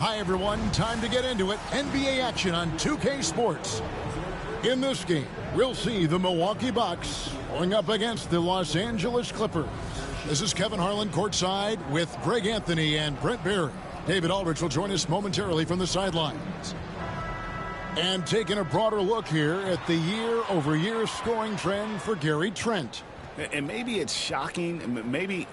Hi, everyone. Time to get into it. NBA action on 2K Sports. In this game, we'll see the Milwaukee Bucks going up against the Los Angeles Clippers. This is Kevin Harlan courtside with Greg Anthony and Brent Barry. David Aldridge will join us momentarily from the sidelines. And taking a broader look here at the year-over-year scoring trend for Gary Trent. And maybe it's shocking, maybe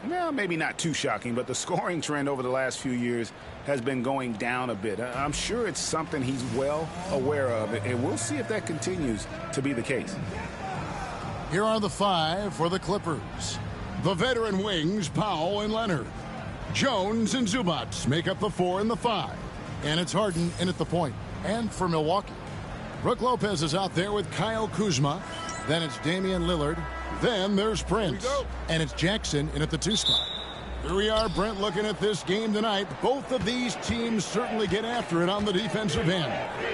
not too shocking, but the scoring trend over the last few years has been going down a bit. I'm sure it's something he's well aware of, and we'll see if that continues to be the case. Here are the five for the Clippers. The veteran wings, Powell and Leonard. Jones and Zubac make up the 4 and the 5. And it's Harden in at the point. And for Milwaukee, Brook Lopez is out there with Kyle Kuzma. Then it's Damian Lillard. Then there's Prince. And it's Jackson in at the 2 spot. Here we are, Brent, looking at this game tonight. Both of these teams certainly get after it on the defensive end.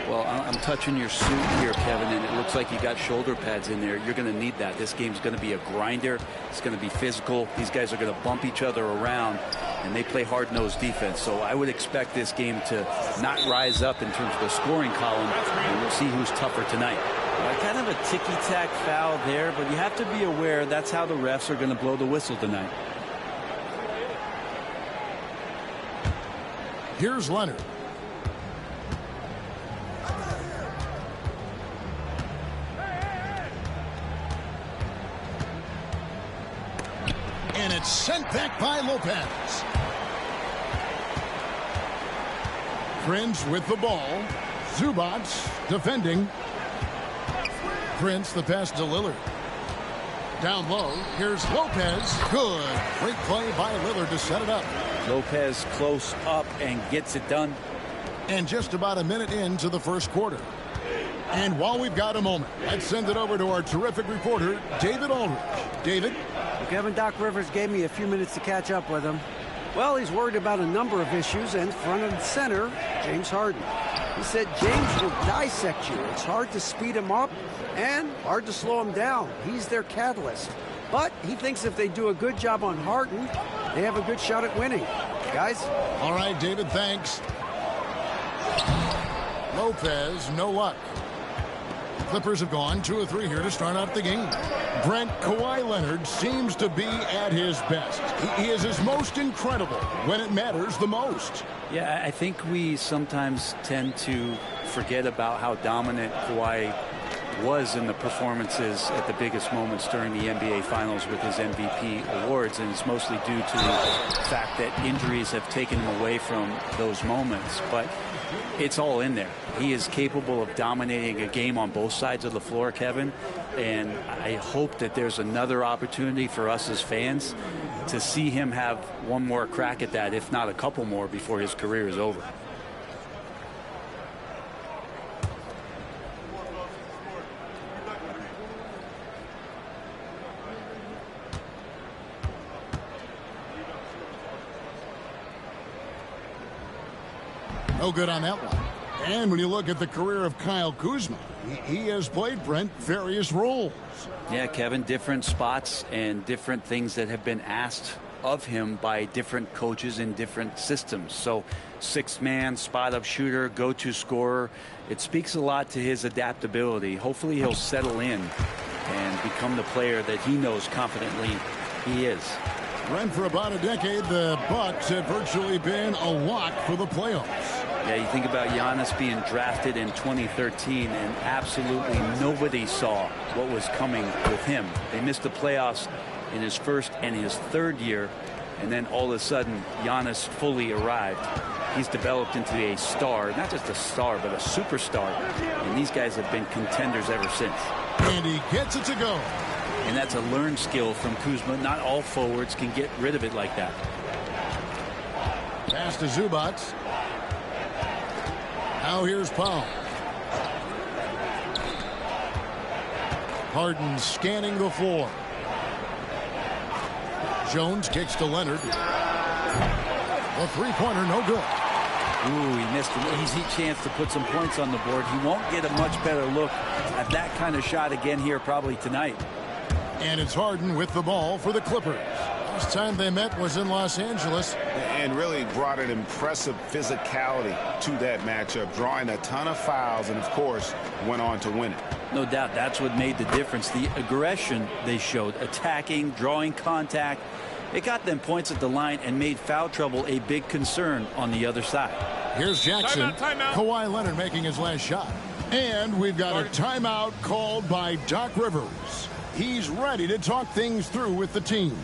Well, I'm touching your suit here, Kevin, and it looks like you got shoulder pads in there. You're going to need that. This game's going to be a grinder. It's going to be physical. These guys are going to bump each other around, and they play hard-nosed defense. So I would expect this game to not rise up in terms of the scoring column, and we'll see who's tougher tonight. Kind of a ticky-tack foul there, but you have to be aware that's how the refs are going to blow the whistle tonight. Here's Leonard. And it's sent back by Lopez. Prince with the ball. Zubac defending. Prince, the pass to Lillard. Down low, here's Lopez. Good. Great play by Lillard to set it up. Lopez close up and gets it done. And just about a minute into the first quarter. And while we've got a moment, let's send it over to our terrific reporter, David Aldridge. David? Well, Kevin, Doc Rivers gave me a few minutes to catch up with him. Well, he's worried about a number of issues, and front and center, James Harden. He said James will dissect you. It's hard to speed him up and hard to slow him down. He's their catalyst. But he thinks if they do a good job on Harden, they have a good shot at winning. Guys? All right, David, thanks. Lopez, no luck. Clippers have gone 2 of 3 here to start out the game. Brent, Kawhi Leonard seems to be at his best. He is his most incredible when it matters the most. Yeah, I think we sometimes tend to forget about how dominant Kawhi was in the performances at the biggest moments during the NBA Finals with his MVP awards, and it's mostly due to the fact that injuries have taken him away from those moments. But it's all in there. He is capable of dominating a game on both sides of the floor, Kevin, and I hope that there's another opportunity for us as fans to see him have one more crack at that, if not a couple more, before his career is over. No good on that one. And when you look at the career of Kyle Kuzma, he has played, Brent, various roles. Yeah, Kevin, different spots and different things that have been asked of him by different coaches in different systems. So 6-man, spot-up shooter, go-to scorer. It speaks a lot to his adaptability. Hopefully he'll settle in and become the player that he knows confidently he is. Brent, for about a decade, the Bucks have virtually been a lock for the playoffs. Yeah, you think about Giannis being drafted in 2013, and absolutely nobody saw what was coming with him. They missed the playoffs in his first and his third year, and then all of a sudden, Giannis fully arrived. He's developed into a star, not just a star, but a superstar, and these guys have been contenders ever since. And he gets it to go. And that's a learned skill from Kuzma. Not all forwards can get rid of it like that. Pass to Zubac. Now here's Powell. Harden scanning the floor. Jones kicks to Leonard. The three-pointer, no good. Ooh, he missed an easy chance to put some points on the board. He won't get a much better look at that kind of shot again here probably tonight. And it's Harden with the ball for the Clippers. Last time they met was in Los Angeles. And really brought an impressive physicality to that matchup, drawing a ton of fouls and, of course, went on to win it. No doubt that's what made the difference. The aggression they showed, attacking, drawing contact. It got them points at the line and made foul trouble a big concern on the other side. Here's Jackson. Timeout. Kawhi Leonard making his last shot. And we've got a timeout called by Doc Rivers. He's ready to talk things through with the team.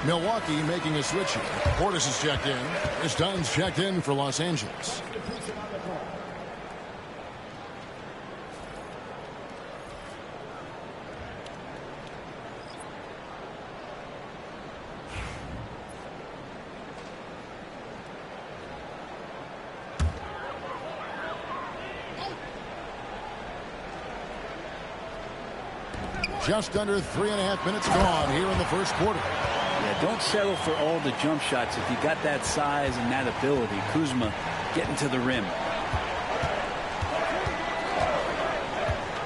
Milwaukee making a switch here. Portis is checked in. This Dunn's checked in for Los Angeles. Just under 3.5 minutes gone here in the first quarter. Yeah, don't settle for all the jump shots if you got that size and that ability. Kuzma getting to the rim.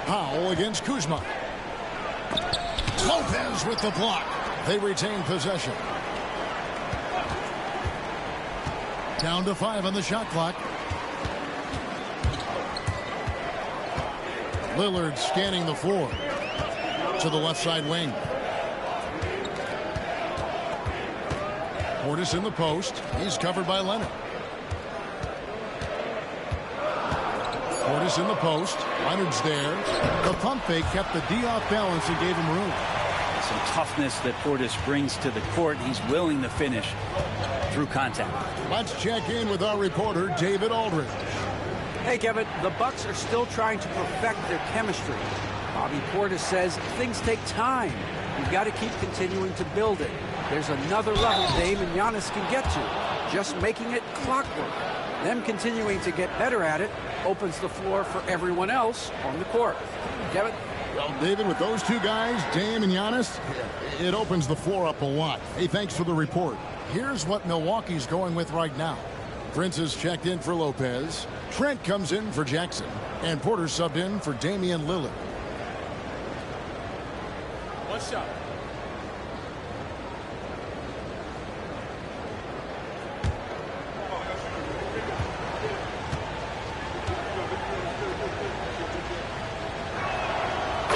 Powell against Kuzma. Lopez with the block. They retain possession. Down to 5 on the shot clock. Lillard scanning the floor to the left side wing. Portis in the post. He's covered by Leonard. Portis in the post. Leonard's there. The pump fake kept the D off balance and gave him room. Some toughness that Portis brings to the court. He's willing to finish through contact. Let's check in with our reporter, David Aldridge. Hey, Kevin, the Bucks are still trying to perfect their chemistry. Bobby Portis says things take time. You've got to keep continuing to build it. There's another level Dame and Giannis can get to. Just making it clockwork. Them continuing to get better at it opens the floor for everyone else on the court. Kevin? Well, David, with those two guys, Dame and Giannis, it opens the floor up a lot. Hey, thanks for the report. Here's what Milwaukee's going with right now. Prince is checked in for Lopez. Trent comes in for Jackson. And Porter subbed in for Damian Lillard. One shot.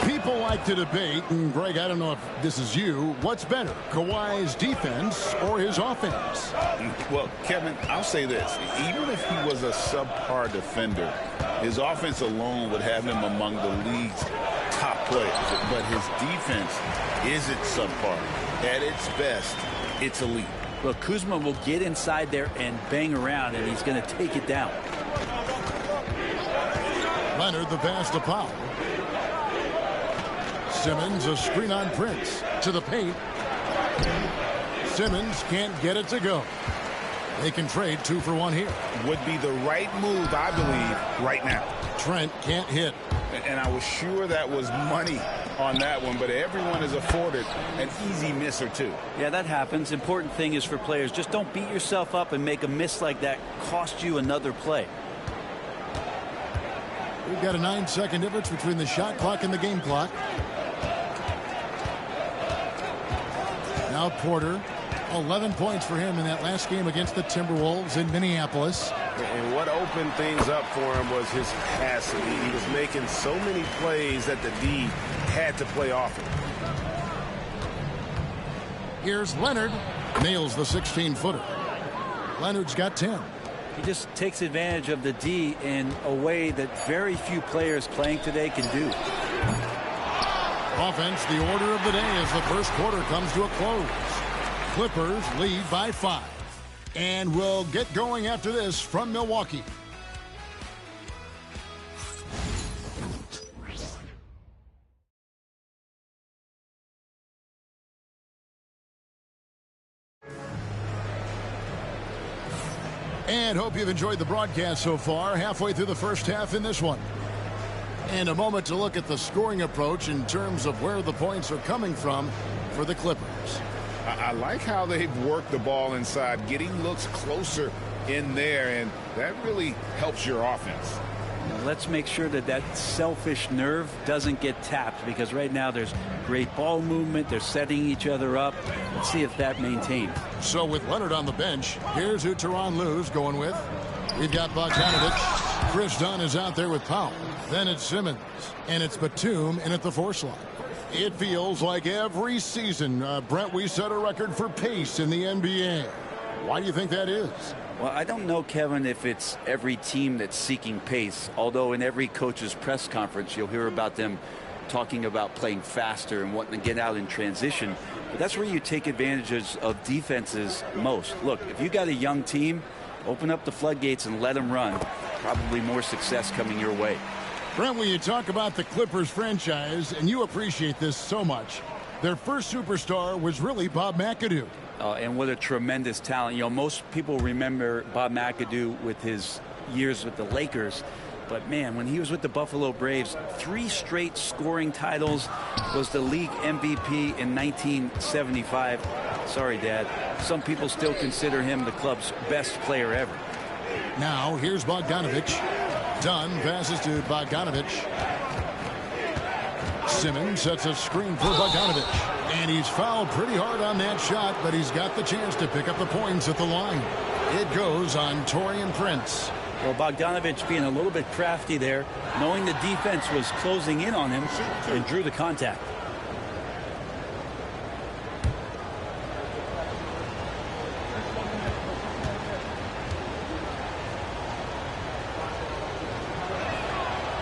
People like to debate, and Greg, I don't know if this is you, what's better, Kawhi's defense or his offense? Well, Kevin, I'll say this. Even if he was a subpar defender, his offense alone would have him among the league's top players. But his defense isn't subpar. At its best, it's elite. Look, Kuzma will get inside there and bang around, and he's going to take it down. Leonard the pass to Powell. Simmons a screen on Prince to the paint. Simmons can't get it to go. They can trade 2 for 1 here. Would be the right move, I believe, right now. Trent can't hit. And I was sure that was money on that one, but everyone is afforded an easy miss or two. Yeah, that happens. Important thing is for players, just don't beat yourself up and make a miss like that cost you another play. We've got a 9-second difference between the shot clock and the game clock. Now Porter, 11 points for him in that last game against the Timberwolves in Minneapolis. And what opened things up for him was his passing. He was making so many plays that the D had to play off him. Here's Leonard. Nails the 16-footer. Leonard's got 10. He just takes advantage of the D in a way that very few players playing today can do. Offense, the order of the day as the first quarter comes to a close. Clippers lead by 5. And we'll get going after this from Milwaukee. And hope you've enjoyed the broadcast so far. Halfway through the first half in this one. And a moment to look at the scoring approach in terms of where the points are coming from for the Clippers. I like how they've worked the ball inside, getting looks closer in there, and that really helps your offense. Now let's make sure that that selfish nerve doesn't get tapped, because right now there's great ball movement. They're setting each other up. Let's see if that maintains. So with Leonard on the bench, here's who Tyronn Lue's going with. We've got Bogdanovich. Chris Dunn is out there with Powell. Then it's Simmons. And it's Batum in at the 4 slot. It feels like every season, Brent, we set a record for pace in the NBA. Why do you think that is? Well, I don't know, Kevin, if it's every team that's seeking pace, although in every coach's press conference you'll hear about them talking about playing faster and wanting to get out in transition. But that's where you take advantages of defenses most. Look, if you got a young team, open up the floodgates and let them run. Probably more success coming your way. Brent, when you talk about the Clippers franchise, and you appreciate this so much, their first superstar was really Bob McAdoo. And what a tremendous talent. You know, most people remember Bob McAdoo with his years with the Lakers. But, man, when he was with the Buffalo Braves, 3 straight scoring titles, was the league MVP in 1975. Sorry, Dad. Some people still consider him the club's best player ever. Now, here's Bogdanovich. Dunn passes to Bogdanovich. Simmons sets a screen for Bogdanovich. And he's fouled pretty hard on that shot, but he's got the chance to pick up the points at the line. It goes on Taurean Prince. Well, Bogdanovich being a little bit crafty there, knowing the defense was closing in on him, and drew the contact.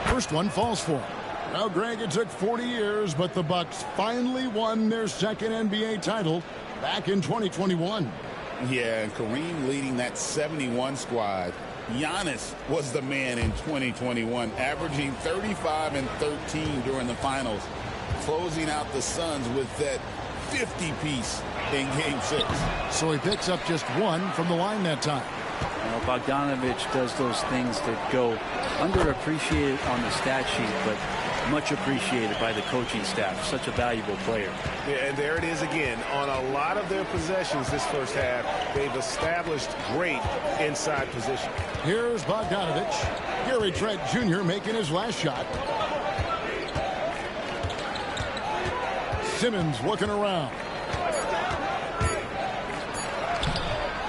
First one falls for him. Now, Greg, it took 40 years, but the Bucks finally won their second NBA title back in 2021. Yeah, and Kareem leading that 71 squad. Giannis was the man in 2021, averaging 35 and 13 during the finals, closing out the Suns with that 50-piece in Game 6. So he picks up just 1 from the line that time. Well, Bogdanovich does those things that go underappreciated on the stat sheet, but much appreciated by the coaching staff. Such a valuable player. Yeah, and there it is again. On a lot of their possessions this first half, they've established great inside position. Here's Bogdanovich. Gary Trent Jr. making his last shot. Simmons looking around.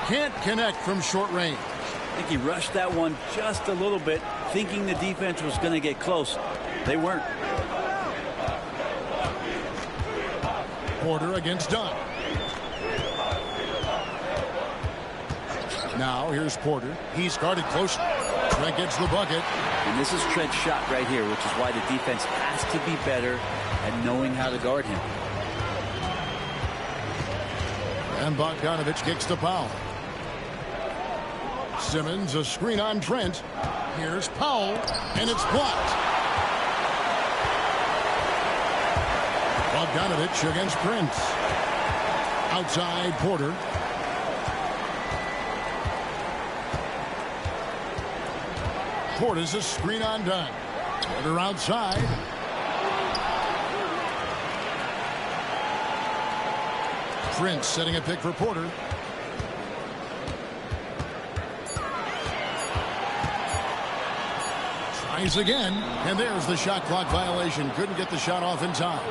Can't connect from short range. I think he rushed that one just a little bit, thinking the defense was going to get close. They weren't. Porter against Dunn. Now here's Porter. He's guarded closely. Trent gets the bucket. And this is Trent's shot right here, which is why the defense has to be better at knowing how to guard him. And Bogdanovich kicks to Powell. Simmons, a screen on Trent. Here's Powell, and it's blocked. Bogdanovich against Prince. Outside, Porter. Porter's a screen on Dunn. Porter outside. Prince setting a pick for Porter. Tries again, and there's the shot clock violation. Couldn't get the shot off in time.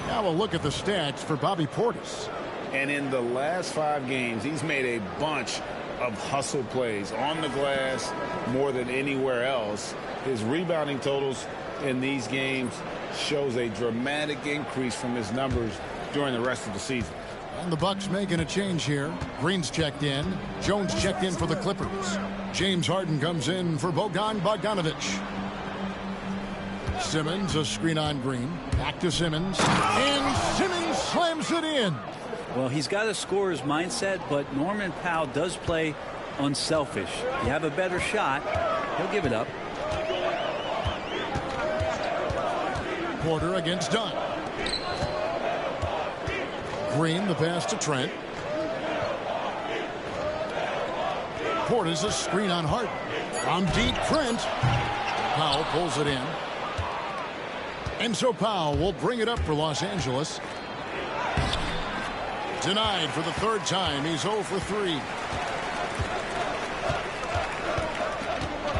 Now we'll look at the stats for Bobby Portis. And in the last 5 games, he's made a bunch of hustle plays on the glass more than anywhere else. His rebounding totals in these games shows a dramatic increase from his numbers during the rest of the season. And the Bucks making a change here. Green's checked in. Jones checked in for the Clippers. James Harden comes in for Bogdanovich. Simmons, a screen on Green. Back to Simmons. And Simmons slams it in. Well, he's got a scorer's mindset, but Norman Powell does play unselfish. You have a better shot, he'll give it up. Porter against Dunn. Green, the pass to Trent. Portis a screen on Harden. From deep, Trent. Powell pulls it in. And so Powell will bring it up for Los Angeles. Denied for the third time. He's 0 for 3.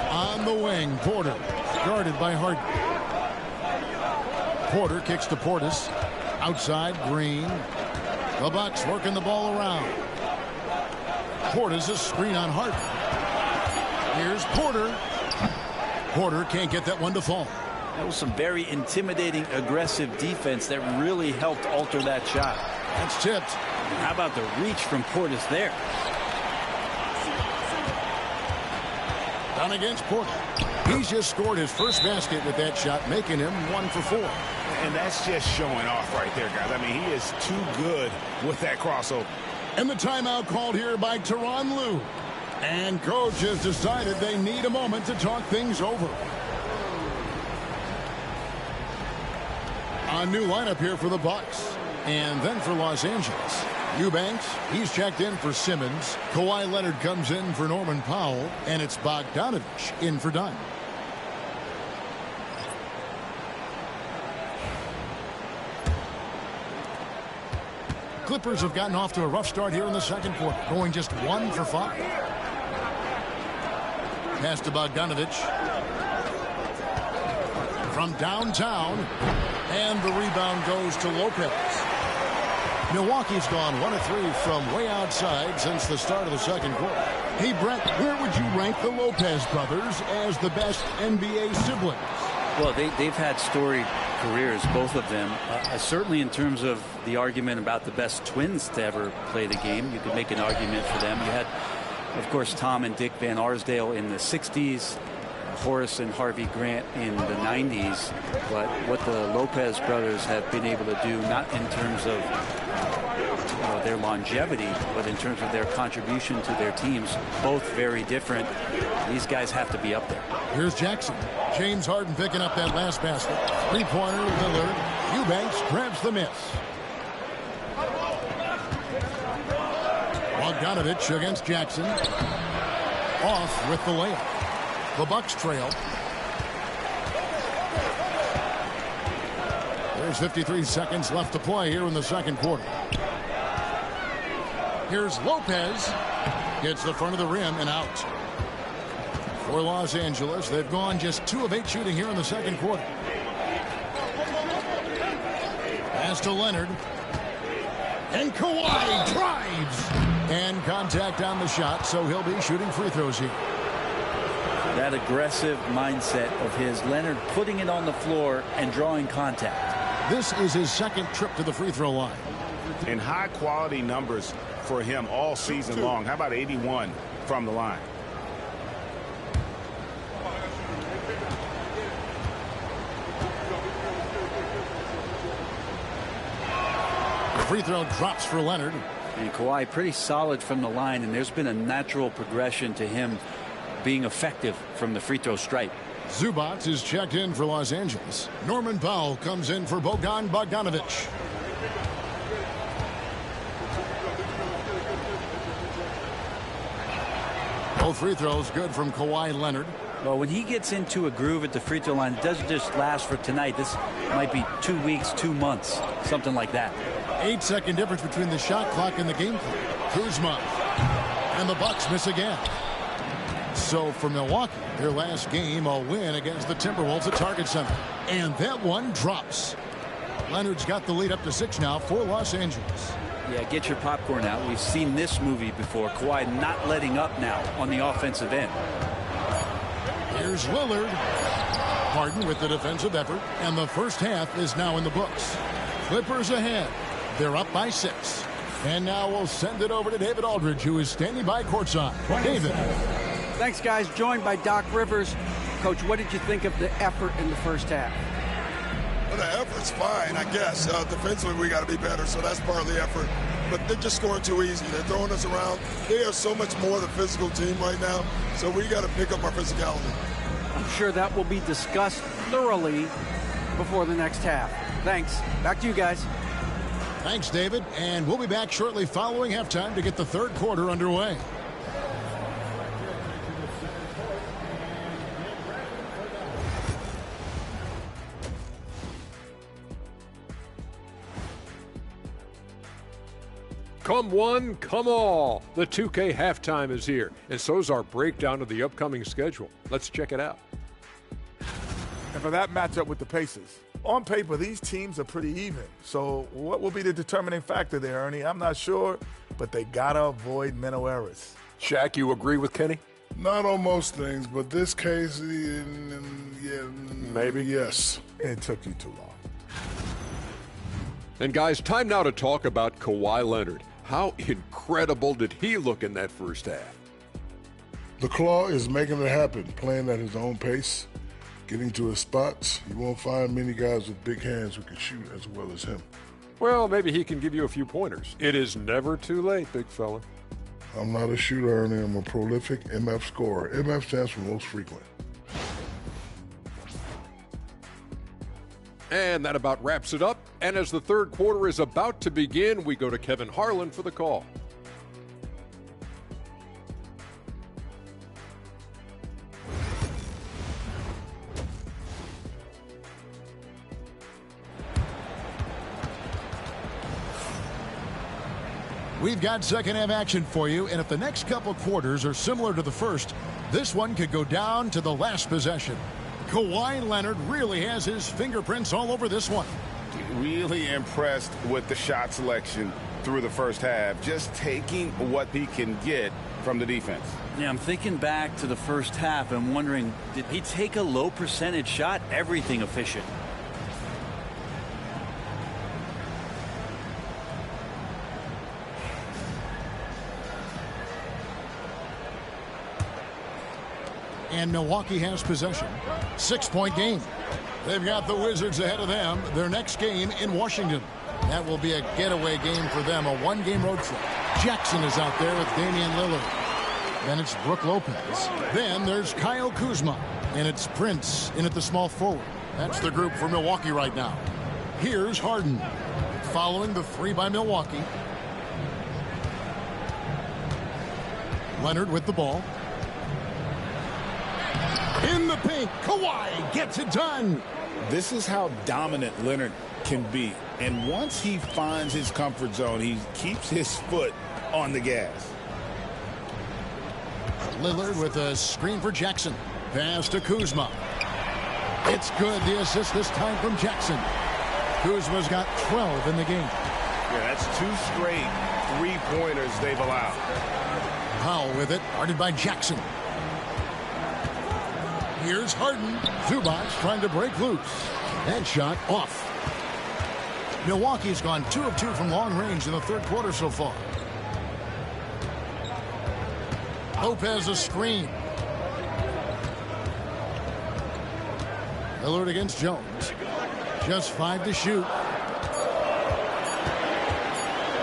On the wing, Porter. Guarded by Harden. Porter kicks to Portis. Outside, Green. The Bucks working the ball around. Portis a screen on Harden. Here's Porter. Porter can't get that one to fall. That was some very intimidating, aggressive defense that really helped alter that shot. That's tipped. How about the reach from Portis there? Down against Porter. He's just scored his first basket with that shot, making him 1 for 4. And that's just showing off right there, guys. I mean, he is too good with that crossover. And the timeout called here by Tyronn Lue. And coach has decided they need a moment to talk things over. A new lineup here for the Bucks. And then for Los Angeles. Eubanks, he's checked in for Simmons. Kawhi Leonard comes in for Norman Powell. And it's Bogdanovich in for Dunn. Clippers have gotten off to a rough start here in the second quarter, going just 1 for 5. Pass to Bogdanovich. From downtown, and the rebound goes to Lopez. Milwaukee's gone 1 of 3 from way outside since the start of the second quarter. Hey, Brett, where would you rank the Lopez brothers as the best NBA siblings? Well, they've had storied careers, both of them. Certainly in terms of the argument about the best twins to ever play the game, you could make an argument for them. You had, of course, Tom and Dick Van Arsdale in the 60s, Horace and Harvey Grant in the 90s. But what the Lopez brothers have been able to do, not in terms of their longevity, but in terms of their contribution to their teams, both very different. These guys have to be up there. Here's Jackson. James Harden picking up that last basket. Three-pointer, Lillard. Eubanks grabs the miss. Bogdanovich against Jackson. Off with the layup. The Bucks trail. There's 53 seconds left to play here in the second quarter. Here's Lopez. Gets the front of the rim and out. For Los Angeles, they've gone just 2 of 8 shooting here in the second quarter. Pass to Leonard. And Kawhi drives. And contact on the shot, so he'll be shooting free throws here. That aggressive mindset of his, Leonard putting it on the floor and drawing contact. This is his second trip to the free throw line. And high quality numbers for him all season long. How about 81 from the line? Free throw drops for Leonard. And Kawhi pretty solid from the line, and there's been a natural progression to him being effective from the free throw stripe. Zubac is checked in for Los Angeles. Norman Powell comes in for Bogdanovich. Both free throws good from Kawhi Leonard. Well, when he gets into a groove at the free throw line, it doesn't just last for tonight. This might be 2 weeks, 2 months, something like that. 8-second difference between the shot clock and the game clock. Kuzma. And the Bucks miss again. So for Milwaukee, their last game, a win against the Timberwolves at Target Center. And that one drops. Leonard's got the lead up to 6 now for Los Angeles. Yeah, get your popcorn out. We've seen this movie before. Kawhi not letting up now on the offensive end. Here's Lillard. Harden with the defensive effort. And the first half is now in the books. Clippers ahead. They're up by 6. And now we'll send it over to David Aldridge, who is standing by courtside. David. Thanks, guys. Joined by Doc Rivers. Coach, what did you think of the effort in the first half? Well, the effort's fine, I guess. Defensively, we got to be better, so that's part of the effort. But they're just scoring too easy. They're throwing us around. They are so much more the physical team right now, so we got to pick up our physicality. I'm sure that will be discussed thoroughly before the next half. Thanks. Back to you guys. Thanks, David. And we'll be back shortly following halftime to get the third quarter underway. Come one, come all. The 2K halftime is here, and so's our breakdown of the upcoming schedule. Let's check it out. And for that matchup with the Pacers, on paper, these teams are pretty even. So what will be the determining factor there, Ernie? I'm not sure, but they got to avoid mental errors. Shaq, you agree with Kenny? Not on most things, but this case, maybe. Yes. It took you too long. And guys, time now to talk about Kawhi Leonard. How incredible did he look in that first half? The Claw is making it happen, playing at his own pace, getting to his spots. You won't find many guys with big hands who can shoot as well as him. Well, maybe he can give you a few pointers. It is never too late, big fella. I'm not a shooter, Ernie. I'm a prolific MF scorer. MF stands for most frequent. And that about wraps it up. And as the third quarter is about to begin, we go to Kevin Harlan for the call. We've got second half action for you, and if the next couple quarters are similar to the first, this one could go down to the last possession. Kawhi Leonard really has his fingerprints all over this one. Really impressed with the shot selection through the first half, just taking what he can get from the defense. Yeah, I'm thinking back to the first half and wondering, did he take a low percentage shot? Everything efficient. And Milwaukee has possession. 6-point game. They've got the Wizards ahead of them. Their next game in Washington. That will be a getaway game for them, a one-game road trip. Jackson is out there with Damian Lillard. Then it's Brook Lopez. Then there's Kyle Kuzma. And it's Prince in at the small forward. That's the group for Milwaukee right now. Here's Harden. Following the three by Milwaukee. Leonard with the ball. In the paint, Kawhi gets it done. This is how dominant Leonard can be. And once he finds his comfort zone, he keeps his foot on the gas. Lillard with a screen for Jackson. Pass to Kuzma. It's good. The assist this time from Jackson. Kuzma's got 12 in the game. Yeah, that's 2 straight three-pointers they've allowed. Powell with it, guarded by Jackson. Here's Harden. Zubac trying to break loose. That shot off. Milwaukee's gone 2 of 2 from long range in the third quarter so far. Lopez a screen. Lillard against Jones. Just 5 to shoot.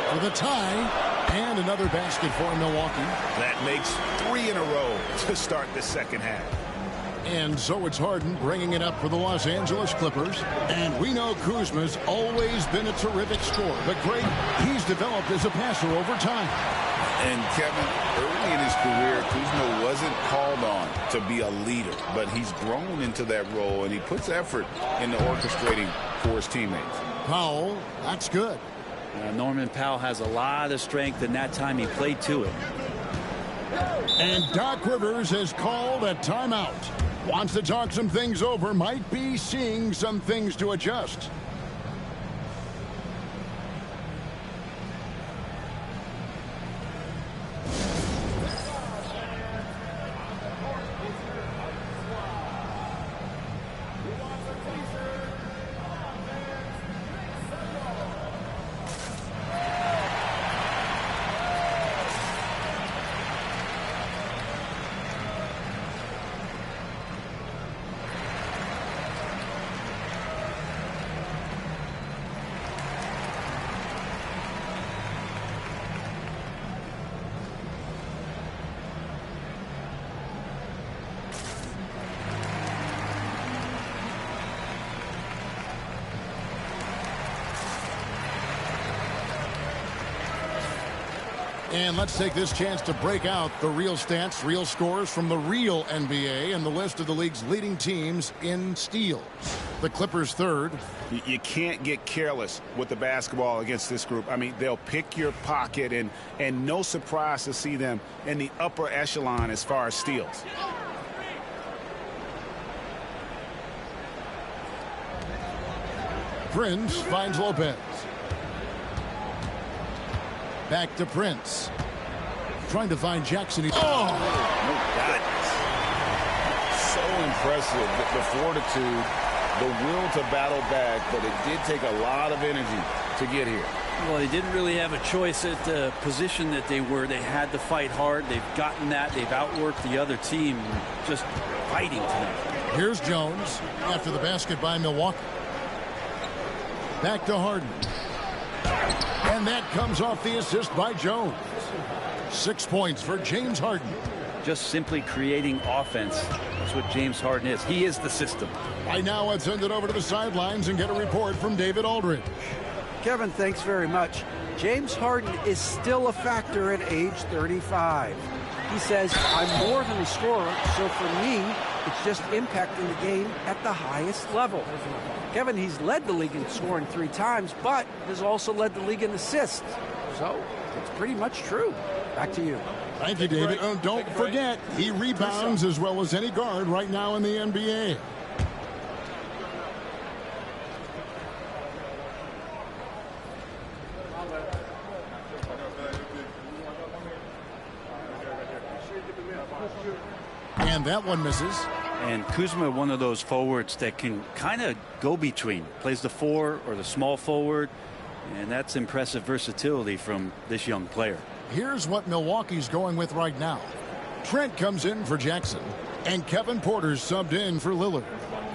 For the tie. And another basket for Milwaukee. That makes 3 in a row to start the second half. And so it's Harden bringing it up for the Los Angeles Clippers. And we know Kuzma's always been a terrific scorer. But great, he's developed as a passer over time. And Kevin, early in his career, Kuzma wasn't called on to be a leader. But he's grown into that role, and he puts effort into orchestrating for his teammates. Powell, that's good. Norman Powell has a lot of strength, and that time he played to it. And Doc Rivers has called a timeout. Wants to talk some things over, might be seeing some things to adjust. And let's take this chance to break out the real stats, real scores from the real NBA and the list of the league's leading teams in steals. The Clippers third. You can't get careless with the basketball against this group. I mean, they'll pick your pocket, and no surprise to see them in the upper echelon as far as steals. Prince finds Lopez. Back to Prince. Trying to find Jackson. Oh! No doubt. So impressive. The fortitude, the will to battle back, but it did take a lot of energy to get here. Well, they didn't really have a choice at the position that they were. They had to fight hard. They've gotten that. They've outworked the other team, just fighting tonight. Here's Jones after the basket by Milwaukee. Back to Harden. And that comes off the assist by Jones. 6 points for James Harden. Just simply creating offense. That's what James Harden is. He is the system. Right now, let's send it over to the sidelines and get a report from David Aldridge. Kevin, thanks very much. James Harden is still a factor at age 35. He says, I'm more than a scorer, so for me, it's just impacting the game at the highest level. Kevin, he's led the league in scoring 3 times, but has also led the league in assists. So it's pretty much true. Back to you. Thank you, David. Don't forget, he rebounds as well as any guard right now in the NBA. And that one misses. And Kuzma, one of those forwards that can kind of go between. Plays the 4 or the small forward. And that's impressive versatility from this young player. Here's what Milwaukee's going with right now. Trent comes in for Jackson. And Kevin Porter's subbed in for Lillard.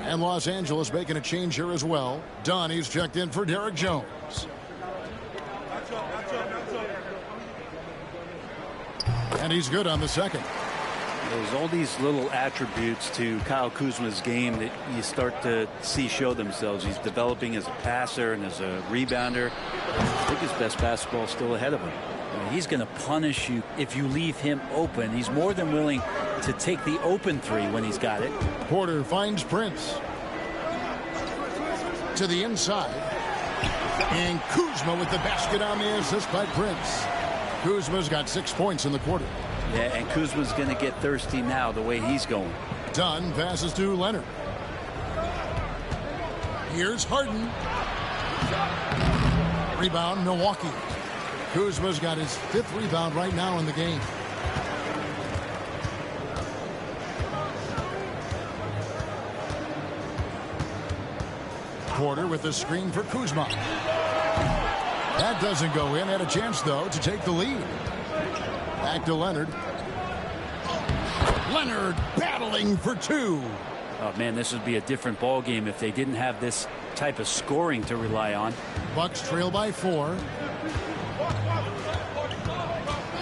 And Los Angeles making a change here as well. Donnie's checked in for Derek Jones. And he's good on the second. There's all these little attributes to Kyle Kuzma's game that you start to see show themselves. He's developing as a passer and as a rebounder. I think his best basketball is still ahead of him. He's going to punish you if you leave him open. He's more than willing to take the open 3 when he's got it. Porter finds Prince. To the inside. And Kuzma with the basket on the assist by Prince. Kuzma's got 6 points in the quarter. Yeah, and Kuzma's going to get thirsty now the way he's going. Dunn passes to Leonard. Here's Harden. Rebound, Milwaukee. Kuzma's got his 5th rebound right now in the game. Porter with the screen for Kuzma. That doesn't go in. Had a chance, though, to take the lead. Back to Leonard. Leonard battling for 2. Oh, man, this would be a different ball game if they didn't have this type of scoring to rely on. Bucks trail by 4.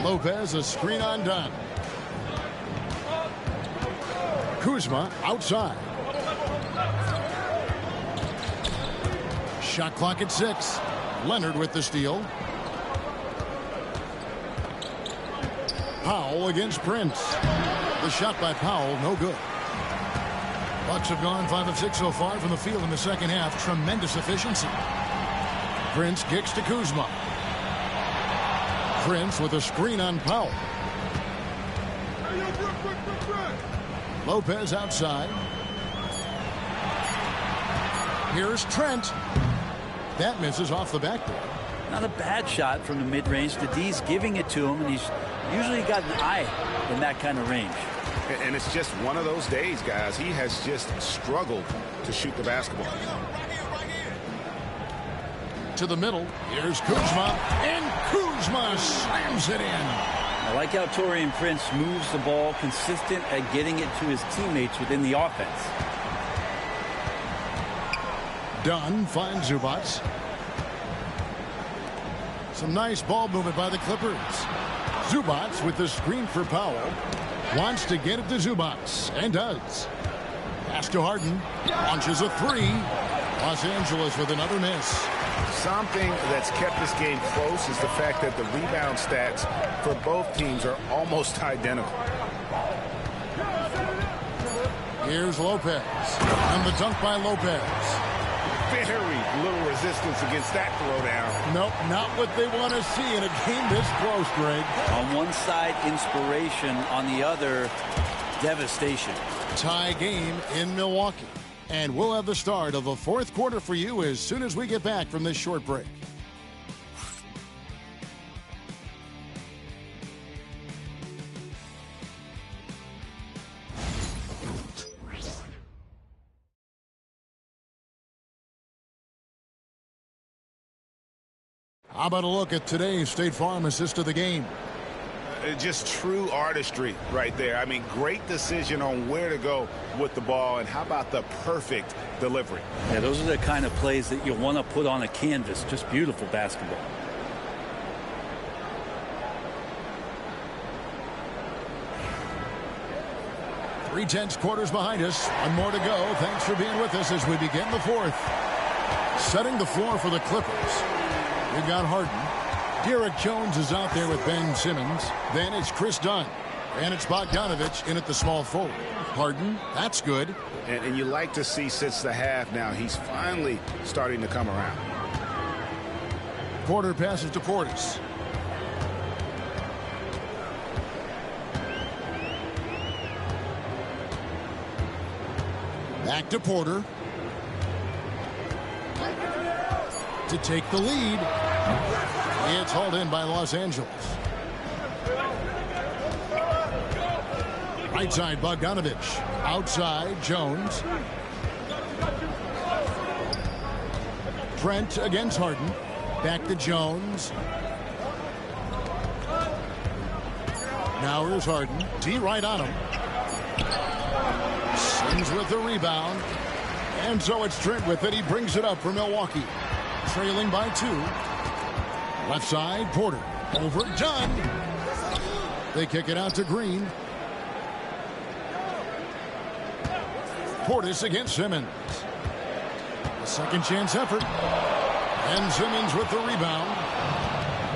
Lopez, a screen on Dunn. Kuzma outside. Shot clock at 6. Leonard with the steal. Powell against Prince. The shot by Powell, no good. Bucks have gone 5 of 6 so far from the field in the second half. Tremendous efficiency. Prince kicks to Kuzma. Prince with a screen on Powell. Lopez outside. Here's Trent. That misses off the backboard. Not a bad shot from the mid-range. The D's giving it to him, and he's usually got an eye in that kind of range. And it's just one of those days, guys. He has just struggled to shoot the basketball. To the middle. Here's Kuzma. And Kuzma slams it in. I like how Taurean Prince moves the ball, consistent at getting it to his teammates within the offense. Dunn finds Zubats. Some nice ball movement by the Clippers. Zubats with the screen for Powell. Wants to get it to Zubats, and does. Pass to Harden. Launches a 3. Los Angeles with another miss. something that's kept this game close is the fact that the rebound stats for both teams are almost identical. Here's Lopez, and the dunk by Lopez. Very little resistance against that throwdown. Nope, not what they want to see in a game this close, Greg. On one side, inspiration. On the other, devastation. Tie game in Milwaukee. And we'll have the start of the fourth quarter for you as soon as we get back from this short break. How about a look at today's State Farm assist of the game? Just true artistry right there. I mean, great decision on where to go with the ball, and how about the perfect delivery? Yeah, those are the kind of plays that you want to put on a canvas. Just beautiful basketball. Three-tenths quarters behind us. One more to go. Thanks for being with us as we begin the fourth. Setting the floor for the Clippers. We've got Harden. Derek Jones is out there with Ben Simmons. Then it's Chris Dunn. And it's Bogdanovich in at the small forward. Harden, that's good. And you like to see since the half now, he's finally starting to come around. Porter passes to Portis. Back to Porter. To take the lead. It's hauled in by Los Angeles. Right side, Bogdanovich. Outside, Jones. Trent against Harden. Back to Jones. Now here's Harden. D right on him. Sims with the rebound. And so it's Trent with it. He brings it up for Milwaukee. Trailing by 2. Left side, Porter. Overdone. They kick it out to Green. Portis against Simmons. A second chance effort. And Simmons with the rebound.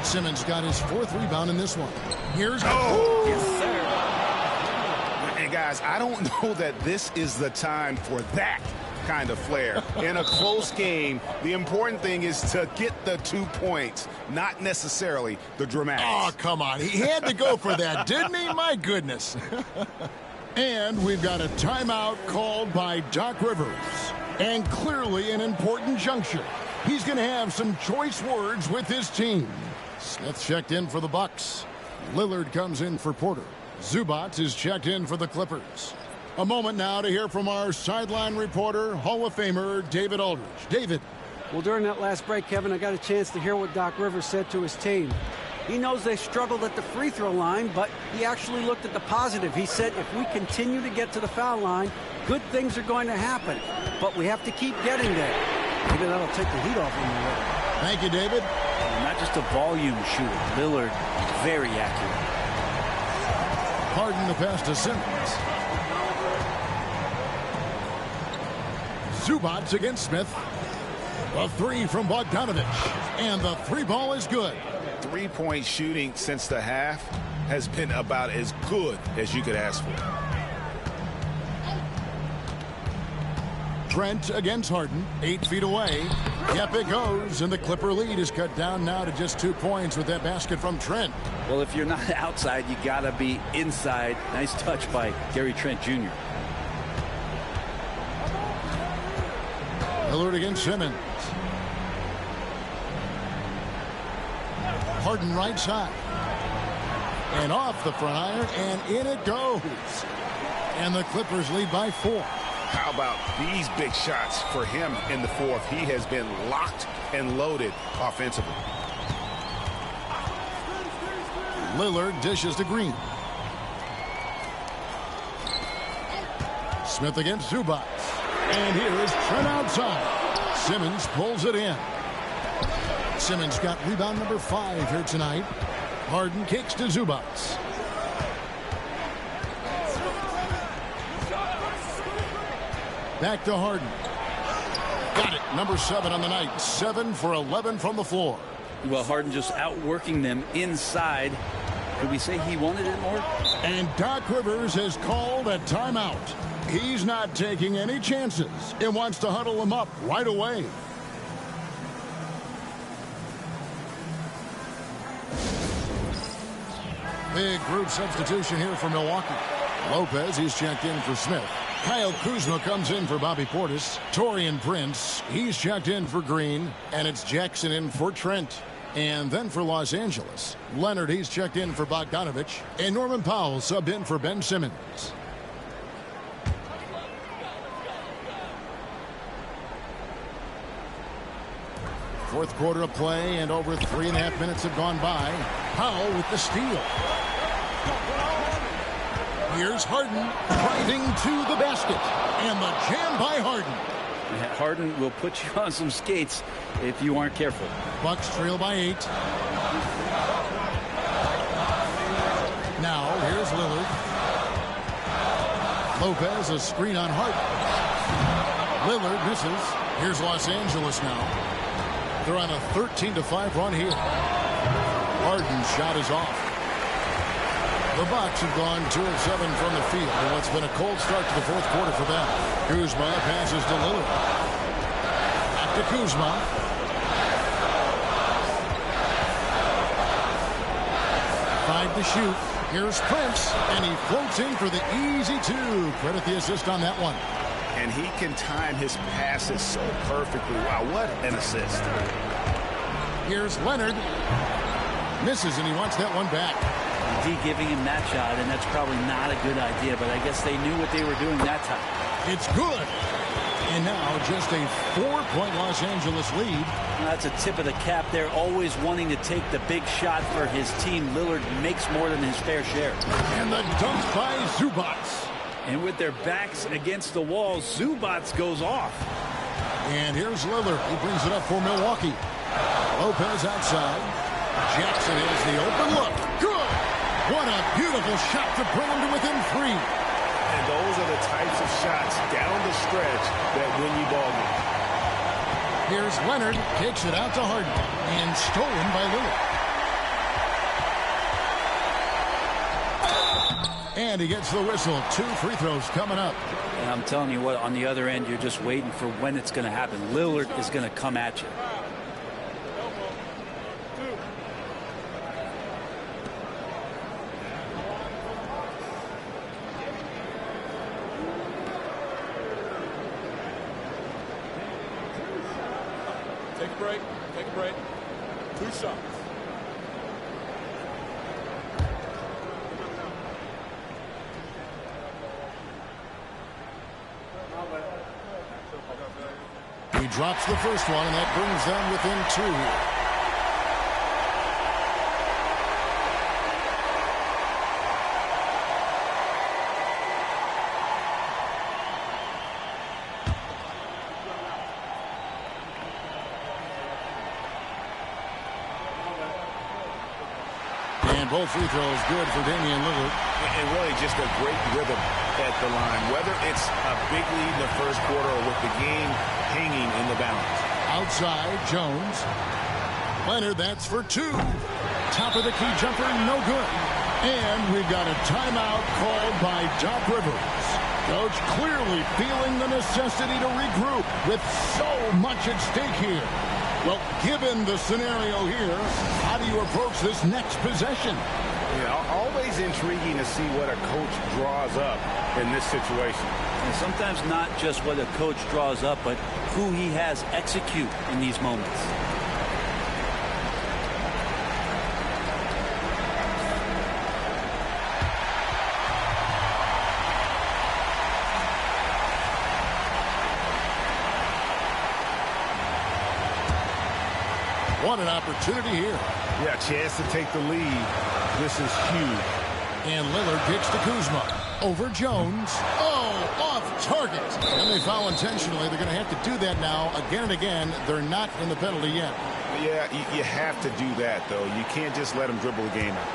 Simmons got his 4th rebound in this one. Here's... Oh! Yes, sir. And guys, I don't know that this is the time for that kind of flair. In a close game, the important thing is to get the 2 points, not necessarily the dramatics. Oh, come on. He had to go for that, didn't he? My goodness. And we've got a timeout called by Doc Rivers. And clearly an important juncture. He's going to have some choice words with his team. Smith checked in for the Bucks. Lillard comes in for Porter. Zubac is checked in for the Clippers. A moment now to hear from our sideline reporter, Hall of Famer David Aldridge. David. Well, during that last break, Kevin, I got a chance to hear what Doc Rivers said to his team. He knows they struggled at the free throw line, but he actually looked at the positive. He said if we continue to get to the foul line, good things are going to happen. But we have to keep getting there. Maybe that'll take the heat off him a little. Thank you, David. Not just a volume shooter. Lillard, very accurate. Harden the pass to Simmons. Zubac against Smith. A 3 from Bogdanovich. And the 3-ball is good. 3-point shooting since the half has been about as good as you could ask for. Trent against Harden. 8 feet away. Yep, it goes. And the Clipper lead is cut down now to just 2 points with that basket from Trent. Well, if you're not outside, you got to be inside. Nice touch by Gary Trent Jr. Lillard against Simmons. Harden right side. And off the front iron, and in it goes. And the Clippers lead by 4. How about these big shots for him in the fourth? He has been locked and loaded offensively. Lillard dishes to Green. Smith against Zubac. And here is Trent outside. Simmons pulls it in. Simmons got rebound number 5 here tonight. Harden kicks to Zubac. Back to Harden. Got it. number 7 on the night. 7 for 11 from the floor. Well, Harden just outworking them inside. Could we say he wanted it more? And Doc Rivers has called a timeout. He's not taking any chances. It wants to huddle them up right away. Big group substitution here for Milwaukee. Lopez, he's checked in for Smith. Kyle Kuzma comes in for Bobby Portis. Taurean Prince, he's checked in for Green. And it's Jackson in for Trent. And then for Los Angeles, Leonard, he's checked in for Bogdanovich. And Norman Powell subbed in for Ben Simmons. Fourth quarter of play, and over 3.5 minutes have gone by. Powell with the steal. Here's Harden driving to the basket. And the jam by Harden. Harden will put you on some skates if you aren't careful. Bucks trail by 8. Now, here's Lillard. Lopez, a screen on Harden. Lillard misses. Here's Los Angeles now. They're on a 13-5 run here. Harden's shot is off. The Bucks have gone 2 of 7 from the field in what's been a cold start to the fourth quarter for them. Kuzma passes to Lillard. Back to Kuzma. Five to shoot. Here's Prince, and he floats in for the easy 2. Credit the assist on that one. And he can time his passes so perfectly. Wow, what an assist. Here's Leonard. Misses, and he wants that one back. D giving him that shot, and that's probably not a good idea, but I guess they knew what they were doing that time. It's good. And now just a 4-point Los Angeles lead. That's a tip of the cap there, always wanting to take the big shot for his team. Lillard makes more than his fair share. And the dunk by Zubac. And with their backs against the wall, Zubac goes off. And here's Lillard. He brings it up for Milwaukee. Lopez outside. Jackson has the open look. Good. What a beautiful shot to bring him to within 3. And those are the types of shots down the stretch that win you ball games. Here's Leonard. Kicks it out to Harden. And stolen by Lillard. And he gets the whistle. 2 free throws coming up. And I'm telling you what, on the other end, you're just waiting for when it's going to happen. Lillard is going to come at you. Take a break. Take a break. 2 shots. He drops the first one, and that brings them within 2 here. And both free throws good for Damian Lillard. And really just a great rhythm at the line. Whether it's a big lead in the first quarter or with the game hanging in the balance. Outside, Jones. Leonard, that's for 2. Top of the key jumper, no good. And we've got a timeout called by Doc Rivers. Coach clearly feeling the necessity to regroup with so much at stake here. Well, given the scenario here, how do you approach this next possession? Yeah, always intriguing to see what a coach draws up in this situation. And sometimes not just what a coach draws up, but who he has execute in these moments. What an opportunity here. Yeah, chance to take the lead. This is huge. And Lillard kicks to Kuzma. Over Jones. Oh, off target. And they foul intentionally. They're going to have to do that now again and again. They're not in the penalty yet. Yeah, you have to do that, though. You can't just let them dribble the game out.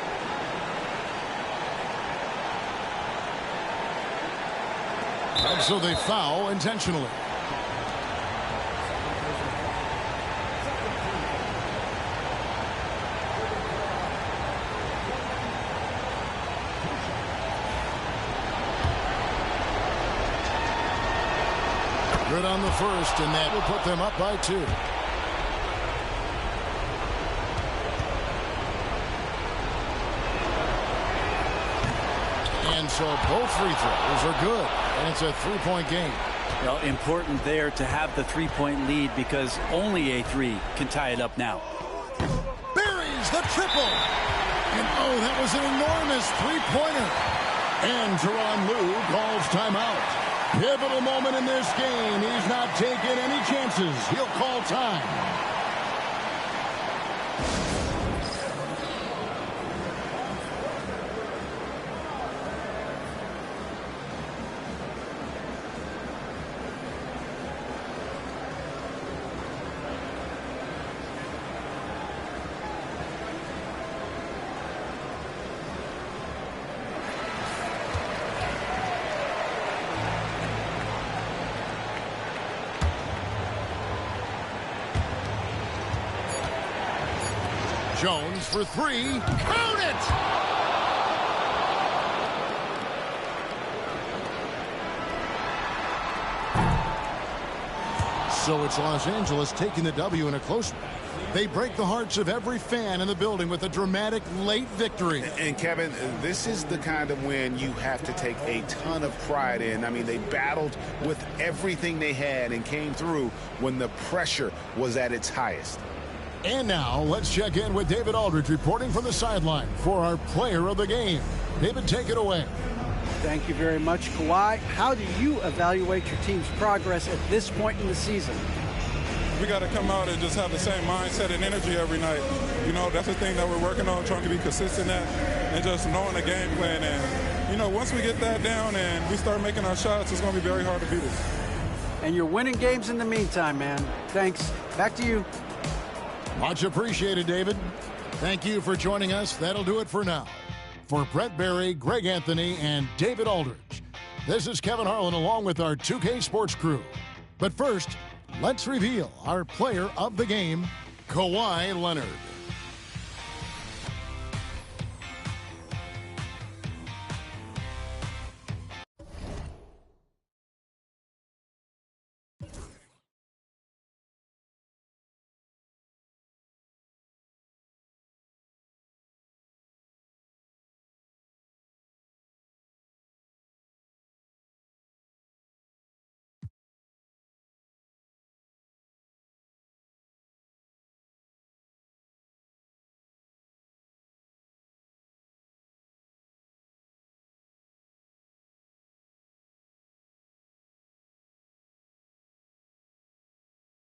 And so they foul intentionally. Good on the first, and that will put them up by 2. And so both free throws are good, and it's a 3-point game. Well, important there to have the 3-point lead because only a 3 can tie it up now. Buries the triple. And oh, that was an enormous 3-pointer. And Tyronn Lue calls timeout. Pivotal moment in this game. He's not taking any chances. He'll call time. Jones for 3. Count it! So it's Los Angeles taking the W in a close one. They break the hearts of every fan in the building with a dramatic late victory. And Kevin, this is the kind of win you have to take a ton of pride in. I mean, they battled with everything they had and came through when the pressure was at its highest. And now let's check in with David Aldridge reporting from the sideline for our player of the game. David, take it away. Thank you very much, Kawhi. How do you evaluate your team's progress at this point in the season? We got to come out and just have the same mindset and energy every night. You know, that's the thing that we're working on, trying to be consistent at, and just knowing the game plan. And, you know, once we get that down and we start making our shots, it's going to be very hard to beat us. And you're winning games in the meantime, man. Thanks. Back to you. Much appreciated, David. Thank you for joining us. That'll do it for now. For Brett Berry, Greg Anthony, and David Aldridge, this is Kevin Harlan along with our 2K Sports crew. But first, let's reveal our player of the game, Kawhi Leonard.